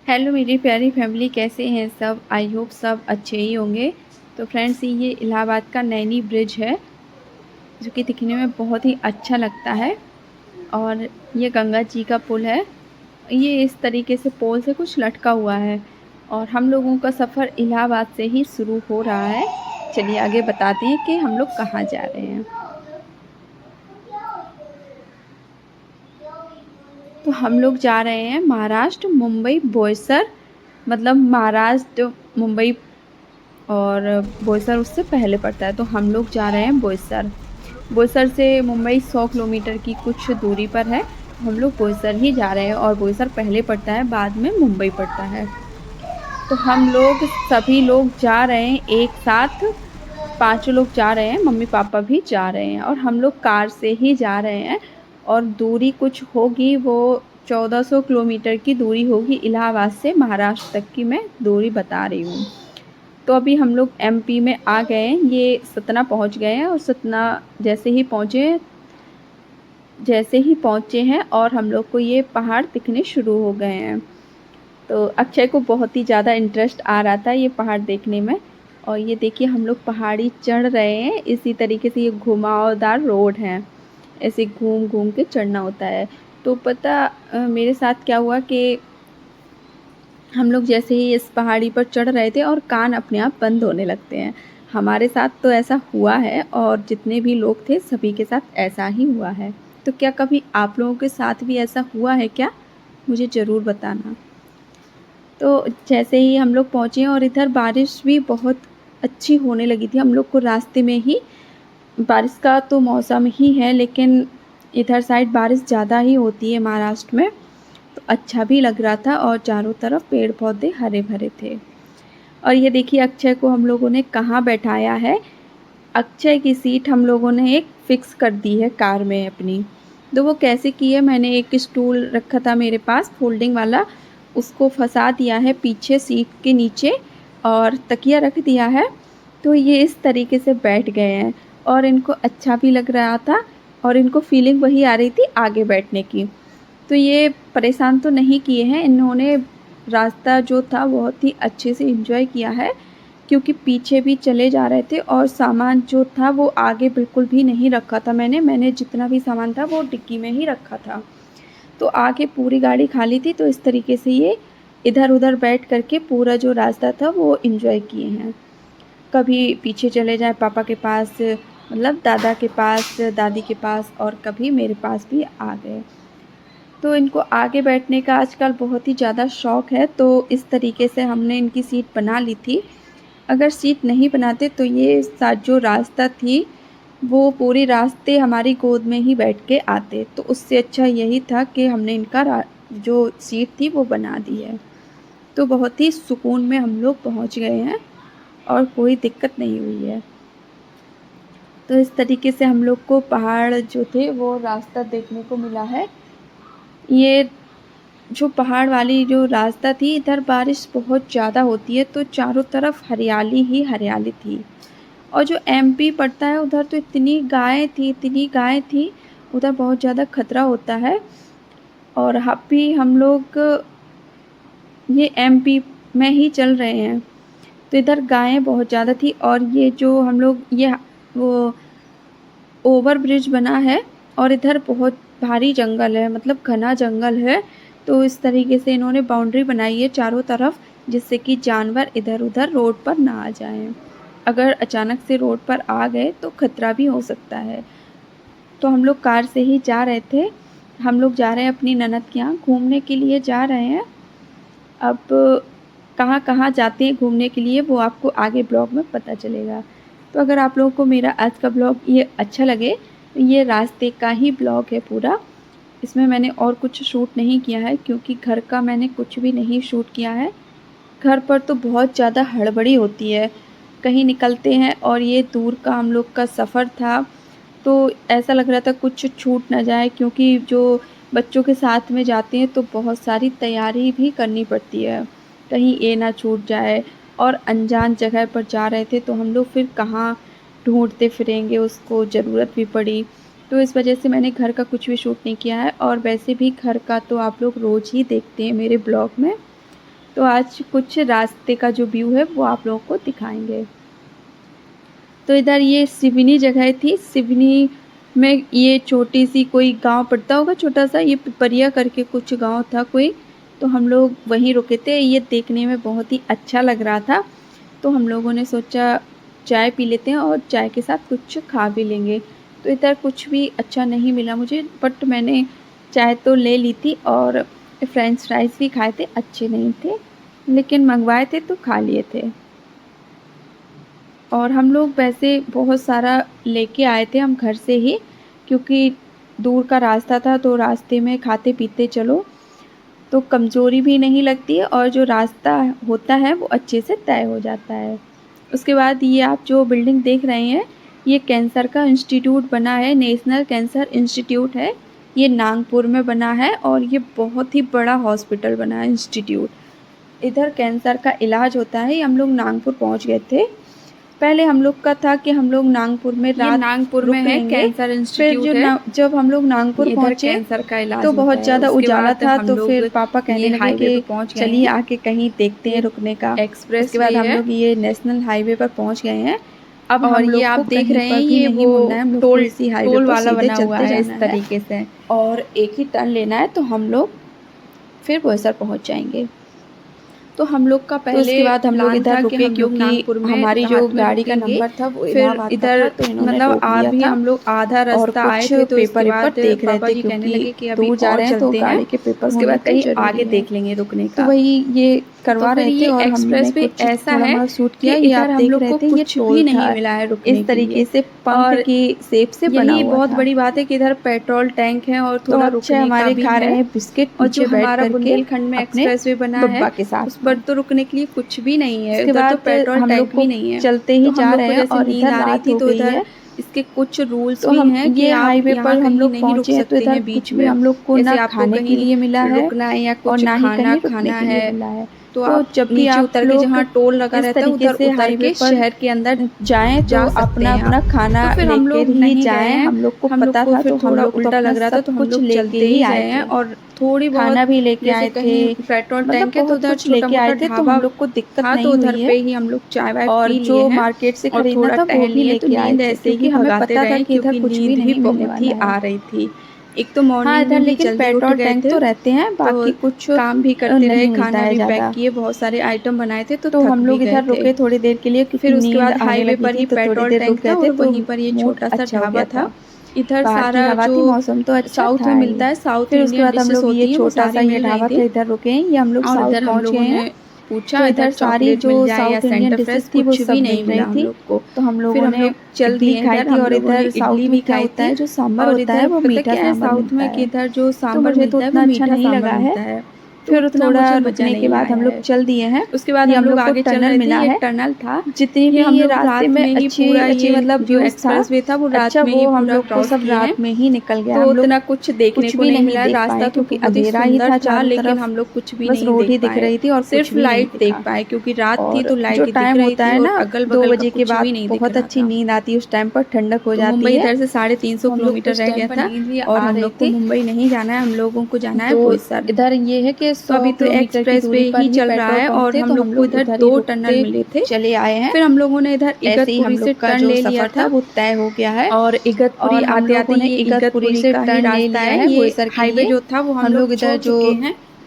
Hello मेरी प्यारी family, कैसे हैं सब। आई होप सब अच्छे ही होंगे। तो फ्रेंड्स, ये इलाहाबाद का नैनी ब्रिज है जो कि दिखने में बहुत ही अच्छा लगता है। और ये गंगा जी का पुल है। ये इस तरीके से पोल से कुछ लटका हुआ है और हम लोगों का सफ़र इलाहाबाद से ही शुरू हो रहा है। चलिए आगे बताते हैं कि हम लोग कहाँ जा रहे हैं। तो हम लोग जा रहे हैं महाराष्ट्र, मुंबई, बोईसर। मतलब महाराष्ट्र, मुंबई और बोईसर उससे पहले पड़ता है। तो हम लोग जा रहे हैं बोईसर। बोईसर से मुंबई 100 किलोमीटर की कुछ दूरी पर है। हम लोग बोईसर ही जा रहे हैं और बोईसर पहले पड़ता है, बाद में मुंबई पड़ता है। तो हम लोग सभी लोग जा रहे हैं एक साथ। 5 लोग जा रहे हैं, मम्मी पापा भी जा रहे हैं और हम लोग कार से ही जा रहे हैं। और दूरी कुछ होगी, वो 1400 किलोमीटर की दूरी होगी इलाहाबाद से महाराष्ट्र तक की मैं दूरी बता रही हूँ। तो अभी हम लोग एमपी में आ गए हैं, ये सतना पहुंच गए हैं। और सतना जैसे ही पहुंचे हैं और हम लोग को ये पहाड़ दिखने शुरू हो गए हैं। तो अक्षय को बहुत ही ज़्यादा इंटरेस्ट आ रहा था ये पहाड़ देखने में। और ये देखिए हम लोग पहाड़ी चढ़ रहे हैं। इसी तरीके से ये घुमावदार रोड है, ऐसे घूम घूम के चढ़ना होता है। तो पता मेरे साथ क्या हुआ कि हम लोग जैसे ही इस पहाड़ी पर चढ़ रहे थे और कान अपने आप बंद होने लगते हैं। हमारे साथ तो ऐसा हुआ है और जितने भी लोग थे सभी के साथ ऐसा ही हुआ है। तो क्या कभी आप लोगों के साथ भी ऐसा हुआ है क्या? मुझे ज़रूर बताना। तो जैसे ही हम लोग पहुँचे और इधर बारिश भी बहुत अच्छी होने लगी थी। हम लोग को रास्ते में ही बारिश का तो मौसम ही है, लेकिन इधर साइड बारिश ज़्यादा ही होती है महाराष्ट्र में। तो अच्छा भी लग रहा था और चारों तरफ पेड़ पौधे हरे भरे थे। और ये देखिए अक्षय को हम लोगों ने कहाँ बैठाया है। अक्षय की सीट हम लोगों ने एक फ़िक्स कर दी है कार में अपनी। तो वो कैसे की है, मैंने एक स्टूल रखा था मेरे पास फोल्डिंग वाला, उसको फंसा दिया है पीछे सीट के नीचे और तकिया रख दिया है। तो ये इस तरीके से बैठ गए हैं और इनको अच्छा भी लग रहा था और इनको फीलिंग वही आ रही थी आगे बैठने की। तो ये परेशान तो नहीं किए हैं, इन्होंने रास्ता जो था बहुत ही अच्छे से एंजॉय किया है। क्योंकि पीछे भी चले जा रहे थे और सामान जो था वो आगे बिल्कुल भी नहीं रखा था। मैंने जितना भी सामान था वो डिक्की में ही रखा था। तो आगे पूरी गाड़ी खाली थी, तो इस तरीके से ये इधर-उधर बैठ कर के पूरा जो रास्ता था वो एंजॉय किए हैं। कभी पीछे चले जाएँ पापा के पास, मतलब दादा के पास, दादी के पास, और कभी मेरे पास भी आ गए। तो इनको आगे बैठने का आजकल बहुत ही ज़्यादा शौक है, तो इस तरीके से हमने इनकी सीट बना ली थी। अगर सीट नहीं बनाते तो ये जो रास्ता थी वो पूरे रास्ते हमारी गोद में ही बैठ के आते। तो उससे अच्छा यही था कि हमने इनका जो सीट थी वो बना दी है। तो बहुत ही सुकून में हम लोग पहुंच गए हैं और कोई दिक्कत नहीं हुई है। तो इस तरीके से हम लोग को पहाड़ जो थे वो रास्ता देखने को मिला है। ये जो पहाड़ वाली जो रास्ता थी, इधर बारिश बहुत ज़्यादा होती है तो चारों तरफ हरियाली ही हरियाली थी। और जो एमपी पड़ता है उधर तो इतनी गायें थी, उधर बहुत ज़्यादा खतरा होता है। और अभी हम लोग ये एमपी में ही चल रहे हैं, तो इधर गायें बहुत ज़्यादा थी। और ये जो हम लोग ये वो ओवर ब्रिज बना है और इधर बहुत भारी जंगल है, मतलब घना जंगल है। तो इस तरीके से इन्होंने बाउंड्री बनाई है चारों तरफ, जिससे कि जानवर इधर-उधर रोड पर ना आ जाएँ। अगर अचानक से रोड पर आ गए तो खतरा भी हो सकता है। तो हम लोग कार से ही जा रहे थे। हम लोग जा रहे हैं अपनी ननद के यहाँ घूमने के लिए जा रहे हैं। अब कहाँ-कहाँ जाते हैं घूमने के लिए वो आपको आगे ब्लॉग में पता चलेगा। तो अगर आप लोगों को मेरा आज का ब्लॉग ये अच्छा लगे, तो ये रास्ते का ही ब्लॉग है पूरा। इसमें मैंने और कुछ शूट नहीं किया है क्योंकि घर का मैंने कुछ भी नहीं शूट किया है। घर पर तो बहुत ज़्यादा हड़बड़ी होती है। कहीं निकलते हैं और ये दूर का हम लोग का सफ़र था, तो ऐसा लग रहा था कुछ छूट ना जाए, क्योंकि जो बच्चों के साथ में जाते हैं तो बहुत सारी तैयारी भी करनी पड़ती है, कहीं ये ना छूट जाए। और अनजान जगह पर जा रहे थे तो हम लोग फिर कहाँ ढूँढते फिरेंगे, उसको ज़रूरत भी पड़ी। तो इस वजह से मैंने घर का कुछ भी शूट नहीं किया है। और वैसे भी घर का तो आप लोग रोज़ ही देखते हैं मेरे ब्लॉग में। तो आज कुछ रास्ते का जो व्यू है वो आप लोगों को दिखाएंगे। तो इधर ये सिवनी जगह थी। सिवनी में ये छोटी सी कोई गांव पड़ता होगा, छोटा सा, ये पिपरिया करके कुछ गांव था कोई। तो हम लोग वहीं रुके थे। ये देखने में बहुत ही अच्छा लग रहा था, तो हम लोगों ने सोचा चाय पी लेते हैं और चाय के साथ कुछ खा भी लेंगे। तो इधर कुछ भी अच्छा नहीं मिला मुझे, बट मैंने चाय तो ले ली थी और फ्रेंच फ्राइज़ भी खाए थे। अच्छे नहीं थे लेकिन मंगवाए थे तो खा लिए थे। और हम लोग वैसे बहुत सारा लेके आए थे हम घर से ही, क्योंकि दूर का रास्ता था तो रास्ते में खाते पीते चलो तो कमज़ोरी भी नहीं लगती है और जो रास्ता होता है वो अच्छे से तय हो जाता है। उसके बाद ये आप जो बिल्डिंग देख रहे हैं ये कैंसर का इंस्टीट्यूट बना है, नेशनल कैंसर इंस्टीट्यूट है। ये नागपुर में बना है और ये बहुत ही बड़ा हॉस्पिटल बना है, इंस्टीट्यूट। इधर कैंसर का इलाज होता है। हम लोग नागपुर पहुंच गए थे। पहले हम लोग का था कि हम लोग नागपुर में रात नागपुर में है कैंसर इंस्टीट्यूट है। जब हम लोग नागपुर पहुंचे कैंसर का इलाज तो बहुत ज़्यादा उजाला था, तो फिर पापा कहने लगे कि चलिए आके कहीं देखते हैं रुकने का। एक्सप्रेस उसके बाद हम लोग ये नेशनल हाईवे पर पहुंच गए हैं। अब और ये आप देख रहे हैं ये वो टोल वाला बना हुआ है इस तरीके से, और एक ही टर्न लेना है तो हम लोग फिर बोईसर पहुंच जाएंगे। तो हम लोग का पहले उसके बाद हम लोग इधर रुके क्योंकि हमारी जो गाड़ी का नंबर था वो फिर इधर तो मतलब अभी हम लोग आधा रास्ता आए थे तो पेपर देख रहे थे कहने लगे कि अभी दूर जा रहे हैं तो गाड़ी के पेपर उसके बाद कहीं आगे देख लेंगे रुकने का। तो वही ये करवा रहे थे और एक्सप्रेस पे ऐसा है शूट किया। ये आप देख रहे थे, ये कुछ भी नहीं मिला है रुकने इस तरीके से पंप की शेप से बना हुआ बहुत बड़ी बात है कि इधर पेट्रोल टैंक है और थोड़ा रुकने हमारे खा रहे हैं बिस्किट, और जो हमारा बुंदेलखंड में एक्सप्रेस वे बना है के साथ उस पर तो रुकने के लिए कुछ भी नहीं है। उसके बाद तो पेट्रोल टैंक भी नहीं है, चलते ही जा रहे हैं और नींद आ रही थी तो इधर इसके कुछ रूल्स भी हैं कि हाईवे पर हम लोग नहीं रुक सकते हैं बीच में। हम लोग को ना खाने के लिए मिला है रुकना है या कुछ खाना है। तो आप जब भी आप उतर के जहाँ टोल लगा रहता है उधर उतर के शहर के अंदर जाएं तो अपना खाना फिर हम लोग नहीं जाए। हम लोग को पता था तो थोड़ा उल्टा लग रहा था तो हम लोग चलते ही आए हैं और थोड़ी खाना भी लेके आए थे। पेट्रोल टैंक है तो उधर लेके आए थे तो हम लोग को दिक्कत नहीं तो उधर हुई पे ही हम लोग चाय वाय और जो मार्केट से खरीदना था वो भी लेके आए थे, ऐसे ही हमें पता था कि इधर कुछ भी नहीं बहुत ही आ रही थी। एक तो मॉर्निंग में लेकिन पेट्रोल टैंक तो रहते हैं, बाकी कुछ काम भी करते रहे, खाना भी पैक किए, बहुत सारे आइटम बनाए थे तो हम लोग इधर रुके थोड़ी देर के लिए। फिर उसके बाद हाईवे पर ही पेट्रोल टैंक था और वहीं पर ये छोटा सा ढाबा था। इधर सारा जो मौसम तो साउथ में मिलता है, साउथ फिर उसके बाद हम लोग ये छोटा सा ये ढाबा था इधर रुके हैं। ये हम लोग साउथ पहुंच गए हैं। पूछा इधर सारी जो साउथ इंडियन डिशेस थी वो सब नहीं मिल रही थी, तो हम लोगों ने चल दी खाई थी। और इधर इडली भी खाई होता है जो सांभर होता है वो मीठा सांभर साउथ में कि इधर जो सांभर मुझे तो उतना अच्छा नहीं लगा है। फिर थोड़ा रुकने के बाद हम लोग चल दिए हैं। उसके बाद हम लोग आगे टनल मिला है, टनल था जितनी भी हम लोग रास्ते में अच्छी मतलब जो एक्सप्रेस वे था वो रात में ही हम लोग को सब रात में ही निकल गया। तो उतना कुछ देखने को नहीं मिला रास्ता क्योंकि अंधेरा ही था, लेकिन हम लोग कुछ भी नहीं रोड ही दिख रही थी और सिर्फ लाइट देख पाए क्योंकि रात थी तो लाइट जो टाइम होता है ना 2 बजे के बाद बहुत अच्छी नींद आती है, उस टाइम पर ठंडक हो जाती है। मुंबई इधर से 350 किलोमीटर रह गया था और हम लोग को मुंबई नहीं जाना है, हम लोगों को जाना है बोईसर। इधर ये है कि अभी तो एक्सप्रेस वे ही चल रहा है और हम लोग को इधर 2 टनल मिले थे, चले आए हैं। फिर हम लोगों ने इधर इगतपुरी से टर्न ले लिया था, वो तय हो गया है। और इगतपुरी आते आते ही इगतपुरी से टर्न ले लिया है। ये हाईवे जो था वो हम लोग इधर जो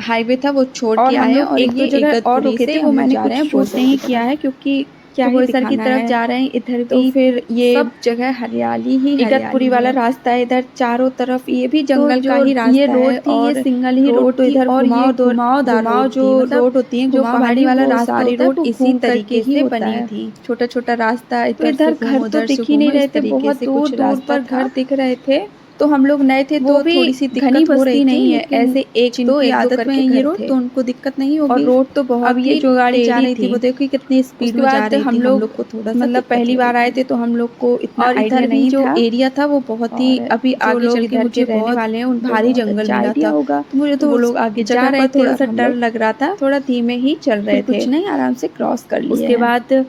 हाईवे था वो छोड़ के आए हैं और एक दो जगह और रुके थे, वो मैंने कुछ शूट नहीं किया है क्योंकि क्या बोईसर की तरफ जा रहे हैं। इधर तो फिर ये सब जगह हरियाली ही इगतपुरी वाला रास्ता है, इधर चारों तरफ ये भी जंगल का ही रास्ता है। ये रोड थी, ये सिंगल ही रोड, तो इधर और ये घुमावदार जो रोड होती है, जो पहाड़ी वाला रास्ता सारी रोड इसी तरीके से बनी थी। छोटा छोटा रास्ता, इधर घर तो दिख ही नहीं रहे थे, बहुत दूर दूर पर घर दिख रहे थे। तो हम लोग नए थे तो थोड़ी सी दिक्कत हो रही नहीं है, ऐसे एक दो आदत में ये रोड तो उनको दिक्कत नहीं होगी। और रोड तो बहुत, अब ये जो गाड़ी जा रही थी वो देखो कितनी स्पीड में जा रही थी। हम लोग को थोड़ा सा मतलब पहली बार आए थे तो हम लोग को इतना आइडिया नहीं जो था। एरिया था वो बहुत ही अभी आगे चल के मुझे रहने वाले हैं उन भारी जंगल मिला था होगा, मुझे तो वो लोग आगे जा रहे थे, थोड़ा सा डर लग रहा था, थोड़ा धीमे ही चल रहे थे, कुछ नहीं आराम से क्रॉस कर लिए। उसके बाद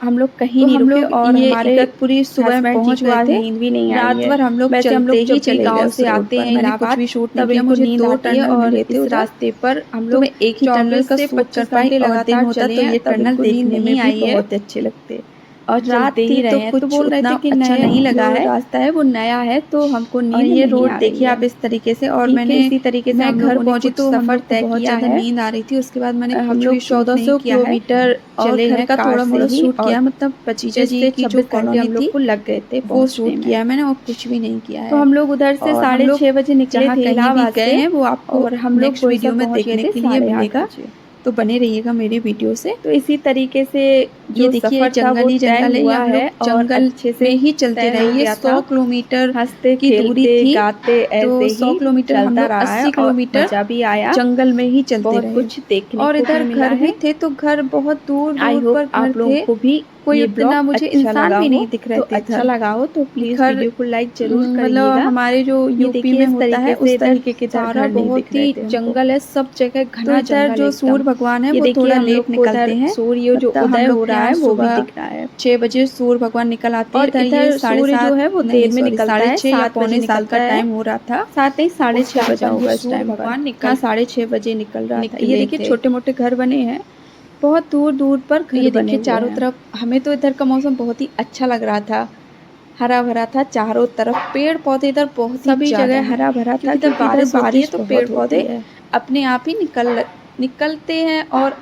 हम लोग कहीं तो नहीं हम रुके लोग और ये हमारे इगतपुरी सुबह हस्बैंड जी पहुंच को गए आज थे। नींद भी नहीं आई रात है। भर हम लोग वैसे हम चलते लोग ही जब भी चले गए गाँव उस से रोड आते पर। हैं मैंने कुछ इलाहाबाद, भी शूट नहीं तब किया, इनको मुझे नींद 2 आती है टनल और मिले थे इस उधर। रास्ते पर हम तो लोग मैं एक ही टनल 24 का से शूट 25 कर पाई घंटे और दिन लगातार होता चले तो हैं, ये तब टनल इनको नींद देखने में नहीं भी आई है। बहुत अच्छे लगते। और रात चलते ही थी रहे तो हैं, तो कुछ बोल रहे थे उतना कि अच्छा नया नहीं लगा जो है। रास्ता है वो नया है, तो हमको और नींद ये नहीं रोड आ रही देखिए है। आप इस तरीके से। और ठीक है, मैंने इसी तरीके से मैं हम घर लोगों ने पहुंची कुछ तो हम सफ़र लोग को तय बहुत किया ज़्यादा है। नींद आ रही थी। उसके बाद मैंने हम कुछ लोग भी शूट नहीं 1400 किया है किलोमीटर और चले घर हैं का कार थोड़ा से मोड़ा ही, शूट और किया, मतलब भतीजा 25 जी से की जो 26 घंटे कॉलोनी हम लोग थी को लग गए थे वो पहुंचने शूट में। किया है मैंने, और कुछ भी नहीं किया तो है। हम लोग उधर से और हम साढ़े लोग 6 बजे निकले जहाँ थे कहीं भी इलाहाबाद गए से, हैं वो आपको और हम लोग नेक्स्ट बोईसर वीडियो में पहुंच गए देखने थे के लिए 8:30 मिलेगा। बजे। तो बने रहिएगा मेरी वीडियो से। तो इसी तरीके से ये जो देखिए सफ़र था वो जंगल ही तय जंगल है, ये हुआ हम है लोग और जंगल अच्छे में से ही चलते तय रहे। हो ये गया 100 था। किलोमीटर हँसते की दूरी खेलते थी। गाते तो ऐसे 100 ही किलोमीटर हम चलता लोग रहा है 80 और किलोमीटर मज़ा भी आया। जंगल में ही चलते बहुत रहे। कुछ देखने और को भी इधर मिला घर भी है। थे, तो घर बहुत दूर आई दूर होप पर घर आप लोगों थे। को भी कोई ये उतना ब्लॉग मुझे अच्छा इंसान लगा भी हो। नहीं दिख रहे तो थे अच्छा इधर। लगा हो तो प्लीज़ घर वीडियो को लाइक ज़रूर मतलब करिएगा। हमारे जो ये यूपी देखिए में इस होता है तरीके से उस इधर तरीके के इधर सारा घर नहीं दिख बहुत रहे ही थे हमको। जंगल है, सब जगह तो घना इधर जंगल जो एकदम। सूर्य भगवान है ये वो देखिए थोड़ा हम लेट लोग को निकलते उधर हैं। सूर्य जो मतलब हम उदय लोग हो के रहा यहाँ है वो भी सुबह दिख रहा है। 6 बजे सूर्य भगवान निकल आते हैं। और इधर इधर ये सूर्य जो 7:30 है वो नहीं देर में सॉरी निकलता है, 6:30 या 7 बजे पौने 7 निकलता का है। टाइम हो रहा था। 7 नहीं, साढ़े उस 6 टाइम बजा पर ये होगा इस सूर्य टाइम पर। भगवान हाँ, निकल 6:30 बजे निकल रहा था। ये निकले देखिए थे। छोटे-मोटे घर बने हैं, बहुत दूर-दूर पर तो घर ये बने देखिए हुए चारों हैं। तरफ हमें तो इधर का मौसम बहुत ही अच्छा लग रहा था। हरा-भरा था चारों तरफ, पेड़-पौधे इधर बहुत ही सभी ज़्यादा जगह हैं। हरा-भरा था क्योंकि इधर क्योंकि इधर बारिश होती है बारिश तो बहुत होती पेड़-पौधे है। अपने आप ही निकलते हैं और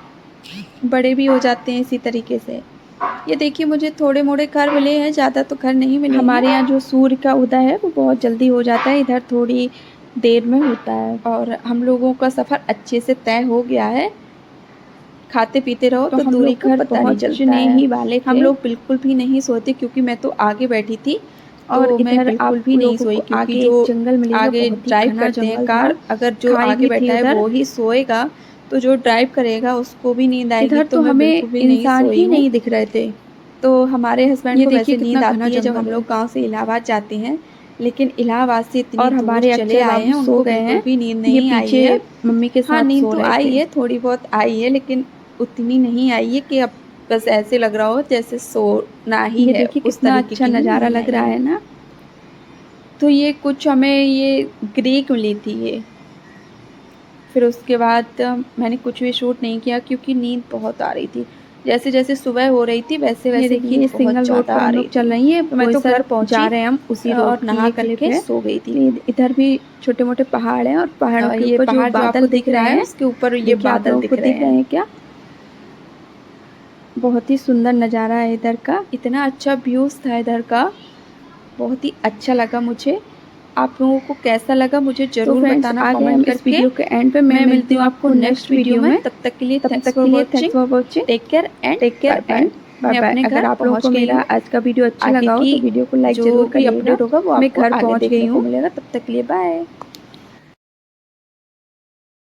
बड़े भी हो जाते हैं इसी तरीके से। ये देखिए मुझे थोड़े-मोड़े घर मिले हैं, ज़्यादा तो घर नहीं मिले हैं। हमारे यहाँ जो सूर्य का उदय है वो बहुत जल्दी हो जाता है, इधर थोड़ी देर में होता है। और हम लोगों का सफ़र अच्छे से तय हो गया है। खाते-पीते रहो तो तो हम दूरी लोग का घर पता नहीं चलता पहुँचने है। ही वाले थे। हम लोग बिल्कुल भी नहीं सोते क्योंकि मैं तो आगे बैठी थी। और तो मैं इधर बिल्कुल आप भी नहीं लोगों सोई को क्योंकि आगे जो एक जंगल मिलेगा, आगे बहुत ही ड्राइव घना करते हैं जंगल था। कार, अगर जो खाई आगे भी थी बैठा है उधर। वो ही सोएगा, तो जो ड्राइव करेगा उसको भी नींद आएगी। इधर तो तो मैं हमें बिल्कुल भी नहीं इंसान सोई ही हूँ। नहीं दिख रहे थे। तो हमारे हस्बैंड ये को देखिए वैसे कितना नींद घना आती है जब हम जंगल लोग है। गाँव से इलाहाबाद जाते हैं, लेकिन इलाहाबाद से इतनी और दूर हमारे चले अक्षय आए बाबू हैं, सो उनको गए बिल्कुल हैं। भी नींद ये नहीं आई है। पीछे मम्मी के हाँ, साथ नींद सो तो रहे आई थे। है, थोड़ी बहुत आई है, लेकिन उतनी नहीं आई है कि अब बस ऐसे लग रहा हो जैसे सोना ही ये है, देखिए उस कितना तरीके अच्छा की नींद नज़ारा नहीं लग आई रहा है। है ना। तो ये कुछ हमें ये ग्रीक मिली थी ये। फिर उसके बाद मैंने कुछ भी शूट नहीं किया क्योंकि नींद बहुत आ रही थी। जैसे-जैसे सुबह हो रही थी ये वैसे-वैसे देखिए नींद ये बहुत सिंगल रोड ज़्यादा पर आ हम रही लोग चल थी। रही है, तो मैं तो घर बोईसर पहुँची जा रहे हैं हम उसी रोड और नहा की कर क्लिप के है। सो गई थी। तो इधर भी छोटे-मोटे पहाड़ हैं और पहाड़ों के ये ऊपर जो पहाड़ जो आपको बादल दिख दिख रहा रहे है हैं, उसके ऊपर ये देखिए आप बादल लोगों को दिख रहे दिख रहे हैं। हैं क्या? बहुत ही सुंदर नज़ारा है इधर का। इतना अच्छा व्यूज़ था इधर का, बहुत ही अच्छा लगा मुझे। आप लोगों को कैसा लगा मुझे तो ज़रूर फ्रेंड्स बताना आ गए हम कमेंट इस करके। वीडियो के एंड पे। मैं मिलती मिलती हूँ हूँ आपको आपको नेक्स्ट नेक्स्ट वीडियो वीडियो में। में। तब तक के लिए तब थैंक्स तक फॉर के लिए thanks watching. For watching. Take care and take care bye bye. And bye मैं बाय। अपने अगर घर आप लोगों पहुँच को गई मेरा हूँ। आज का वीडियो अच्छा आगे लगा हो की तो वीडियो को लाइक जो ज़रूर भी करिएगा। अपडेट होगा वो मैं आपको घर आगे पहुँच देखने गई को हूँ। मिलेगा। तब तक के लिए बाय।